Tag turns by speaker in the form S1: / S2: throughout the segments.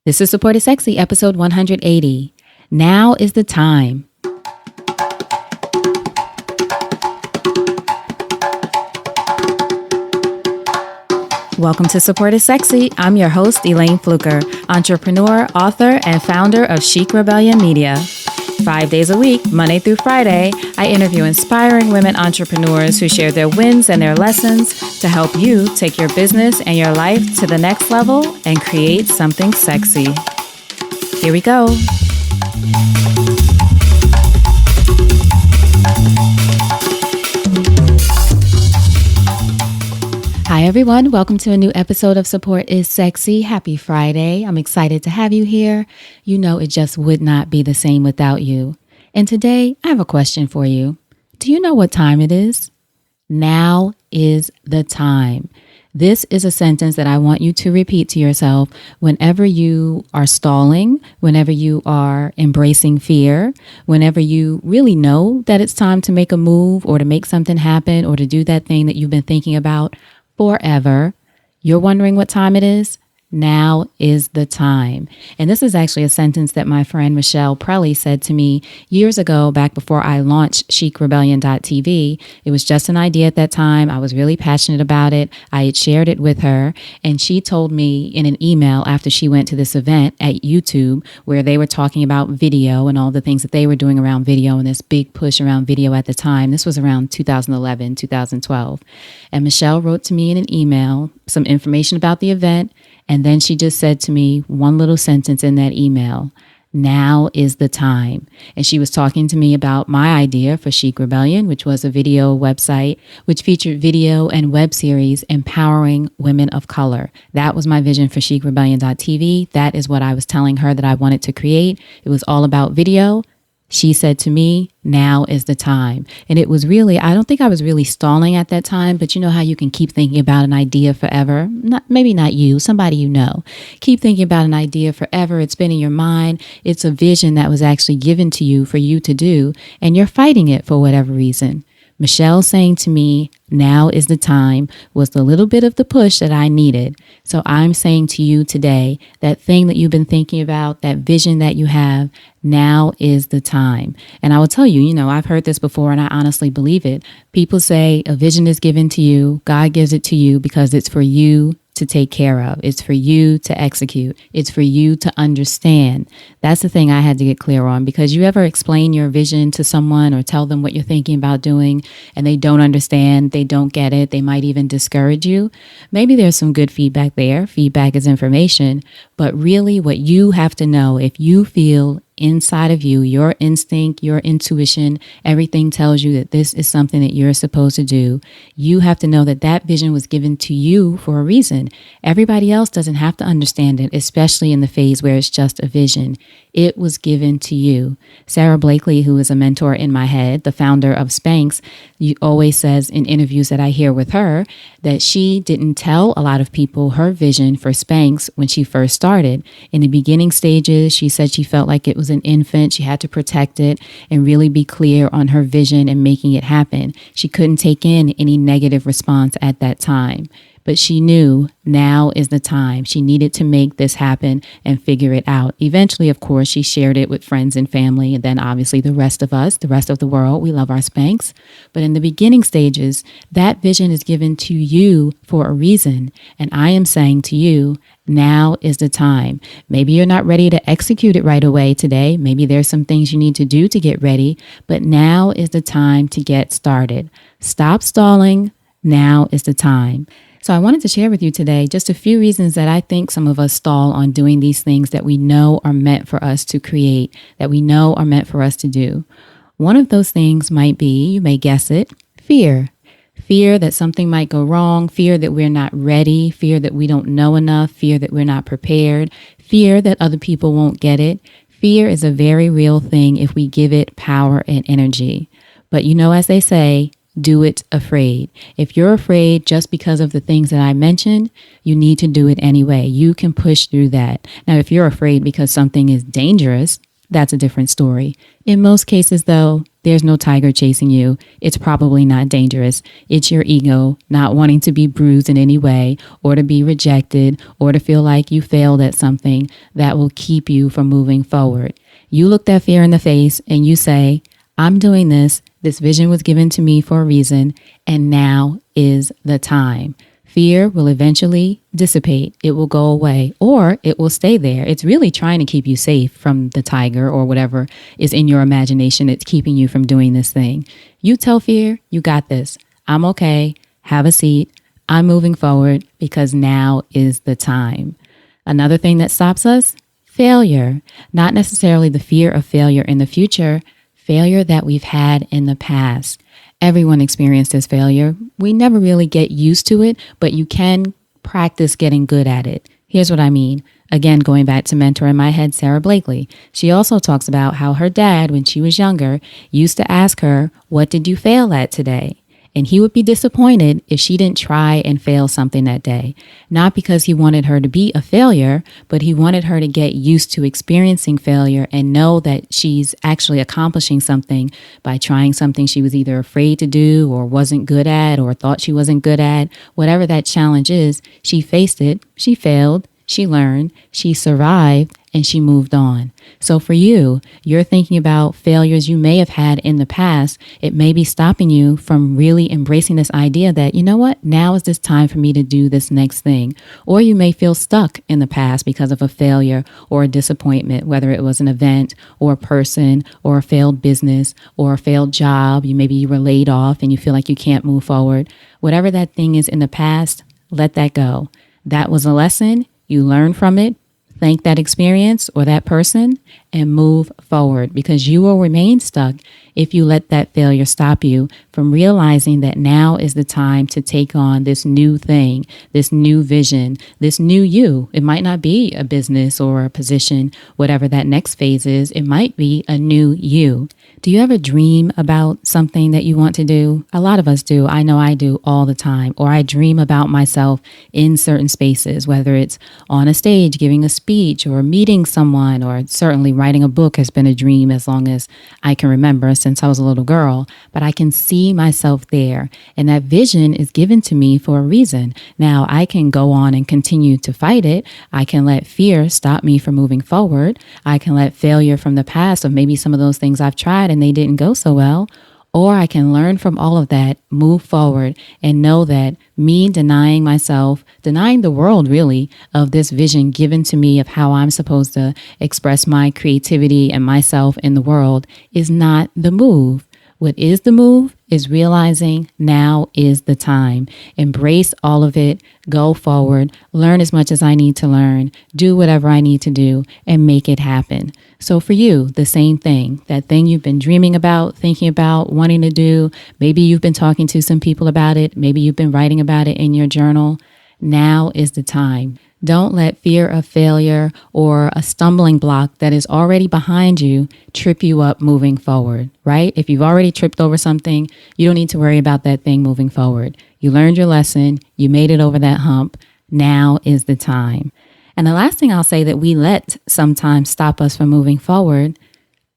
S1: This is Support is Sexy, episode 180. Now is the time. Welcome to Support is Sexy. I'm your host, Elayne Fluker, entrepreneur, author, and founder of Chic Rebellion Media. 5 days a week, Monday through Friday, I interview inspiring women entrepreneurs who share their wins and their lessons to help you take your business and your life to the next level and create something sexy. Here we go. Hi, everyone. Welcome to a new episode of Support is Sexy. Happy Friday. I'm excited to have you here. You know, it just would not be the same without you. And today, I have a question for you. Do you know what time it is? Now is the time. This is a sentence that I want you to repeat to yourself whenever you are stalling, whenever you are embracing fear, whenever you really know that it's time to make a move or to make something happen or to do that thing that you've been thinking about forever. You're wondering what time it is? Now is the time. And this is actually a sentence that my friend Michelle Prelly said to me years ago, back before I launched chicrebellion.tv. It was just an idea at that time. I was really passionate about it. I had shared it with her, and she told me in an email after she went to this event at YouTube where they were talking about video and all the things that they were doing around video and this big push around video at the time. This was around 2011, 2012. And Michelle wrote to me in an email some information about the event. And then she just said to me one little sentence in that email, now is the time. And she was talking to me about my idea for Chic Rebellion, which was a video website, which featured video and web series empowering women of color. That was my vision for chicrebellion.tv. That is what I was telling her that I wanted to create. It was all about video. She said to me, now is the time. And it was really, I don't think I was really stalling at that time, but you know how you can keep thinking about an idea forever? Maybe not you, somebody you know. Keep thinking about an idea forever. It's been in your mind. It's a vision that was actually given to you for you to do, and you're fighting it for whatever reason. Michelle saying to me, now is the time, was the little bit of the push that I needed. So I'm saying to you today, that thing that you've been thinking about, that vision that you have, now is the time. And I will tell you, I've heard this before and I honestly believe it. People say a vision is given to you. God gives it to you because it's for you to take care of. It's for you to execute. It's for you to understand. That's the thing I had to get clear on, because you ever explain your vision to someone or tell them what you're thinking about doing and they don't understand, they don't get it, they might even discourage you. Maybe there's some good feedback there. Feedback is information, but really what you have to know, if you feel inside of you, your instinct, your intuition, everything tells you that this is something that you're supposed to do. You have to know that that vision was given to you for a reason. Everybody else doesn't have to understand it, especially in the phase where it's just a vision. It was given to you. Sarah Blakely, who is a mentor in my head, the founder of Spanx, always says in interviews that I hear with her that she didn't tell a lot of people her vision for Spanx when she first started. In the beginning stages, she said she felt like it was an infant. She had to protect it and really be clear on her vision and making it happen. She couldn't take in any negative response at that time. But she knew now is the time. She needed to make this happen and figure it out. Eventually, of course, she shared it with friends and family. And then obviously the rest of us, the rest of the world, we love our Spanx. But in the beginning stages, that vision is given to you for a reason. And I am saying to you, now is the time. Maybe you're not ready to execute it right away today. Maybe there's some things you need to do to get ready. But now is the time to get started. Stop stalling. Now is the time. So I wanted to share with you today just a few reasons that I think some of us stall on doing these things that we know are meant for us to create, that we know are meant for us to do. One of those things might be, you may guess it, fear. Fear that something might go wrong, fear that we're not ready, fear that we don't know enough, fear that we're not prepared, fear that other people won't get it. Fear is a very real thing if we give it power and energy. But as they say, do it afraid. If you're afraid just because of the things that I mentioned, you need to do it anyway. You can push through that. Now, if you're afraid because something is dangerous, that's a different story. In most cases, though, there's no tiger chasing you. It's probably not dangerous. It's your ego not wanting to be bruised in any way or to be rejected or to feel like you failed at something that will keep you from moving forward. You look that fear in the face and you say, I'm doing this. This vision was given to me for a reason, and now is the time. Fear will eventually dissipate. It will go away, or it will stay there. It's really trying to keep you safe from the tiger or whatever is in your imagination that's keeping you from doing this thing. You tell fear, you got this. I'm okay. Have a seat. I'm moving forward because now is the time. Another thing that stops us, failure. Not necessarily the fear of failure in the future, failure that we've had in the past. Everyone experiences failure. We never really get used to it, but you can practice getting good at it. Here's what I mean. Again, going back to mentor in my head, Sarah Blakely. She also talks about how her dad, when she was younger, used to ask her, what did you fail at today? And he would be disappointed if she didn't try and fail something that day. Not because he wanted her to be a failure, but he wanted her to get used to experiencing failure and know that she's actually accomplishing something by trying something she was either afraid to do or wasn't good at or thought she wasn't good at. Whatever that challenge is, she faced it, she failed, she learned, she survived, and she moved on. So for you, you're thinking about failures you may have had in the past. It may be stopping you from really embracing this idea that, you know what, now is this time for me to do this next thing. Or you may feel stuck in the past because of a failure or a disappointment, whether it was an event or a person or a failed business or a failed job. Maybe you were laid off and you feel like you can't move forward. Whatever that thing is in the past, let that go. That was a lesson. You learn from it. Thank that experience or that person and move forward, because you will remain stuck if you let that failure stop you from realizing that now is the time to take on this new thing, this new vision, this new you. It might not be a business or a position, whatever that next phase is. It might be a new you. Do you ever dream about something that you want to do? A lot of us do. I know I do all the time. Or I dream about myself in certain spaces, whether it's on a stage giving a speech or meeting someone, or certainly writing a book has been a dream as long as I can remember since I was a little girl. But I can see myself there, and that vision is given to me for a reason. Now I can go on and continue to fight it. I can let fear stop me from moving forward. I can let failure from the past of maybe some of those things I've tried and they didn't go so well. Or I can learn from all of that, move forward, and know that me denying myself, denying the world really, of this vision given to me of how I'm supposed to express my creativity and myself in the world is not the move. What is the move is realizing now is the time. Embrace all of it, go forward, learn as much as I need to learn, do whatever I need to do, and make it happen. So for you, the same thing, that thing you've been dreaming about, thinking about, wanting to do, maybe you've been talking to some people about it, maybe you've been writing about it in your journal. Now is the time. Don't let fear of failure or a stumbling block that is already behind you trip you up moving forward, right? If you've already tripped over something, you don't need to worry about that thing moving forward. You learned your lesson. You made it over that hump. Now is the time. And the last thing I'll say that we let sometimes stop us from moving forward,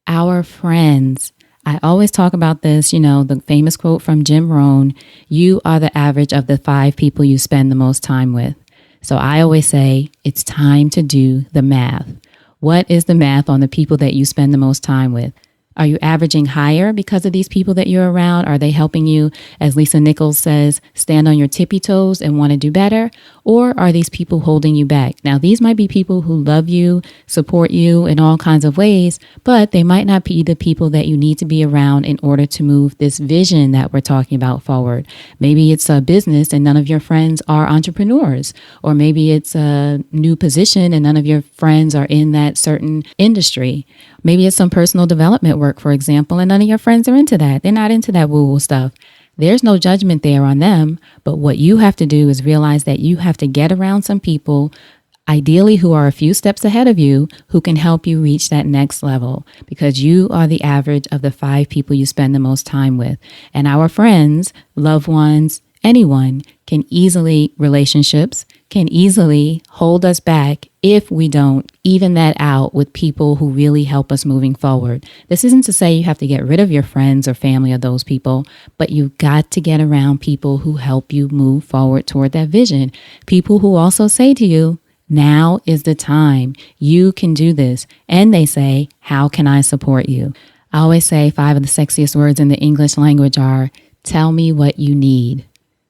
S1: our friends. I always talk about this, the famous quote from Jim Rohn, you are the average of the 5 people you spend the most time with. So I always say it's time to do the math. What is the math on the people that you spend the most time with? Are you averaging higher because of these people that you're around? Are they helping you, as Lisa Nichols says, stand on your tippy toes and want to do better? Or are these people holding you back? Now, these might be people who love you, support you in all kinds of ways, but they might not be the people that you need to be around in order to move this vision that we're talking about forward. Maybe it's a business and none of your friends are entrepreneurs, or maybe it's a new position and none of your friends are in that certain industry. Maybe it's some personal development work, for example, and none of your friends are into that. They're not into that woo-woo stuff. There's no judgment there on them, but what you have to do is realize that you have to get around some people, ideally who are a few steps ahead of you, who can help you reach that next level, because you are the average of the 5 people you spend the most time with. And our friends, loved ones, anyone relationships can easily hold us back if we don't even that out with people who really help us moving forward. This isn't to say you have to get rid of your friends or family or those people, but you've got to get around people who help you move forward toward that vision. People who also say to you, now is the time. You can do this. And they say, how can I support you? I always say 5 of the sexiest words in the English language are, tell me what you need.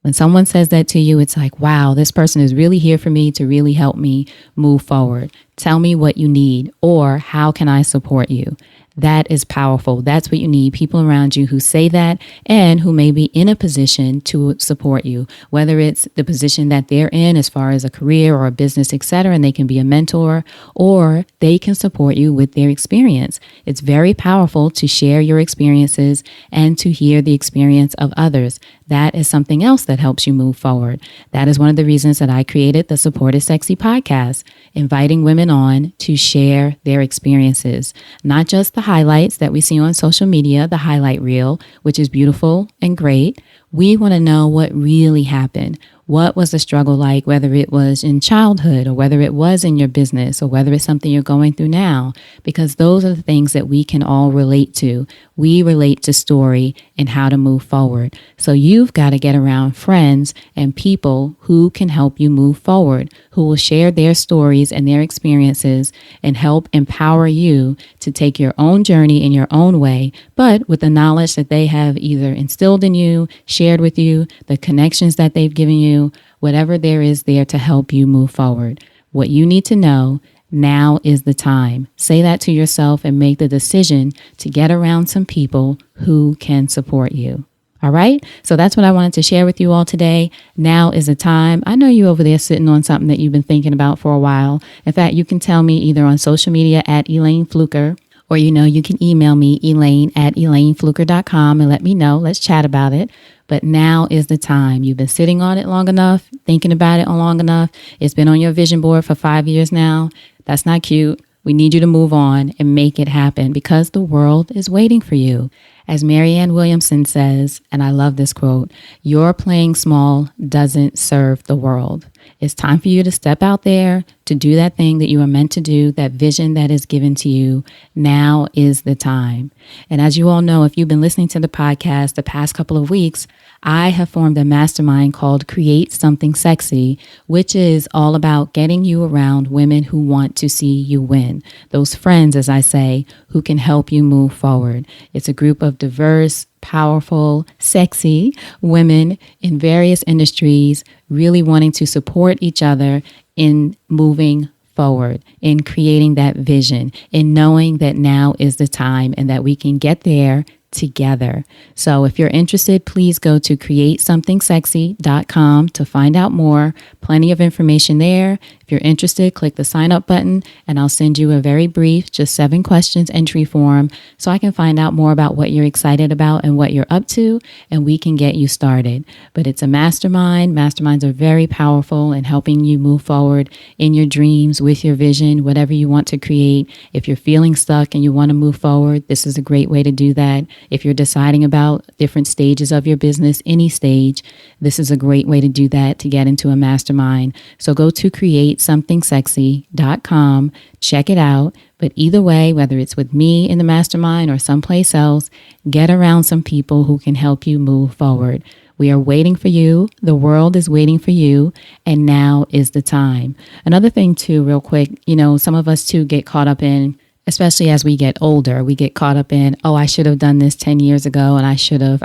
S1: When someone says that to you, it's like, wow, this person is really here for me to really help me move forward. Tell me what you need, or how can I support you? That is powerful. That's what you need. People around you who say that and who may be in a position to support you, whether it's the position that they're in as far as a career or a business, etc., and they can be a mentor, or they can support you with their experience. It's very powerful to share your experiences and to hear the experience of others. That is something else that helps you move forward. That is one of the reasons that I created the Support is Sexy podcast, inviting women on to share their experiences, not just the highlights that we see on social media, the highlight reel, which is beautiful and great. We want to know what really happened. What was the struggle like, whether it was in childhood or whether it was in your business or whether it's something you're going through now, because those are the things that we can all relate to. We relate to story and how to move forward. So you've got to get around friends and people who can help you move forward, who will share their stories and their experiences and help empower you to take your own journey in your own way, but with the knowledge that they have either instilled in you, shared with you, the connections that they've given you, whatever there is there to help you move forward. What you need to know, now is the time. Say that to yourself and make the decision to get around some people who can support you. All right. So that's what I wanted to share with you all today. Now is the time. I know you over there sitting on something that you've been thinking about for a while. In fact, you can tell me either on social media at Elayne Fluker, or, you can email me, Elayne@elaynefluker.com, and let me know. Let's chat about it. But now is the time. You've been sitting on it long enough, thinking about it long enough. It's been on your vision board for 5 years now. That's not cute. We need you to move on and make it happen because the world is waiting for you. As Marianne Williamson says, and I love this quote, your playing small doesn't serve the world. It's time for you to step out there, to do that thing that you are meant to do, that vision that is given to you. Now is the time. And as you all know, if you've been listening to the podcast the past couple of weeks, I have formed a mastermind called Create Something Sexy, which is all about getting you around women who want to see you win. Those friends, as I say, who can help you move forward. It's a group of diverse, powerful, sexy women in various industries, really wanting to support each other in moving forward, in creating that vision, in knowing that now is the time and that we can get there together. So if you're interested, please go to createsomething.sexy.com to find out more. Plenty of information there. If you're interested, click the sign up button and I'll send you a very brief, just 7 questions entry form so I can find out more about what you're excited about and what you're up to, and we can get you started. But it's a mastermind. Masterminds are very powerful in helping you move forward in your dreams, with your vision, whatever you want to create. If you're feeling stuck and you want to move forward, this is a great way to do that. If you're deciding about different stages of your business, any stage, this is a great way to do that, to get into a mastermind. So go to createsomething.sexy.com, check it out. But either way, whether it's with me in the mastermind or someplace else, get around some people who can help you move forward. We are waiting for you. The world is waiting for you. And now is the time. Another thing too, real quick, some of us too get caught up in, especially as we get older, we get caught up in, I should have done this 10 years ago and I should have,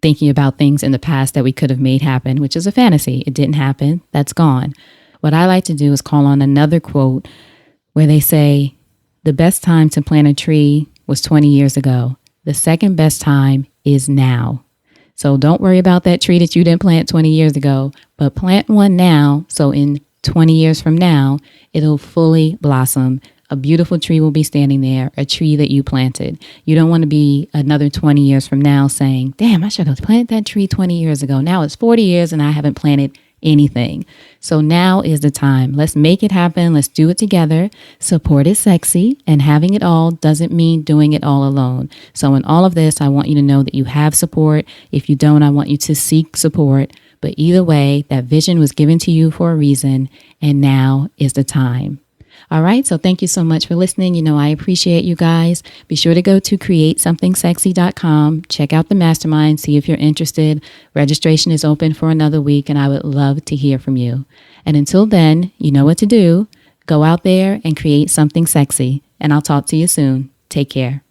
S1: thinking about things in the past that we could have made happen, which is a fantasy. It didn't happen. That's gone. What I like to do is call on another quote where they say, the best time to plant a tree was 20 years ago. The second best time is now. So don't worry about that tree that you didn't plant 20 years ago, but plant one now. So in 20 years from now, it'll fully blossom. A beautiful tree will be standing there, a tree that you planted. You don't want to be another 20 years from now saying, damn, I should have planted that tree 20 years ago. Now it's 40 years and I haven't planted anything. So now is the time. Let's make it happen. Let's do it together. Support is sexy, and having it all doesn't mean doing it all alone. So in all of this, I want you to know that you have support. If you don't, I want you to seek support. But either way, that vision was given to you for a reason, and now is the time. All right, so thank you so much for listening. You know, I appreciate you guys. Be sure to go to createsomething.sexy.com. Check out the mastermind, see if you're interested. Registration is open for another week, and I would love to hear from you. And until then, you know what to do. Go out there and create something sexy, and I'll talk to you soon. Take care.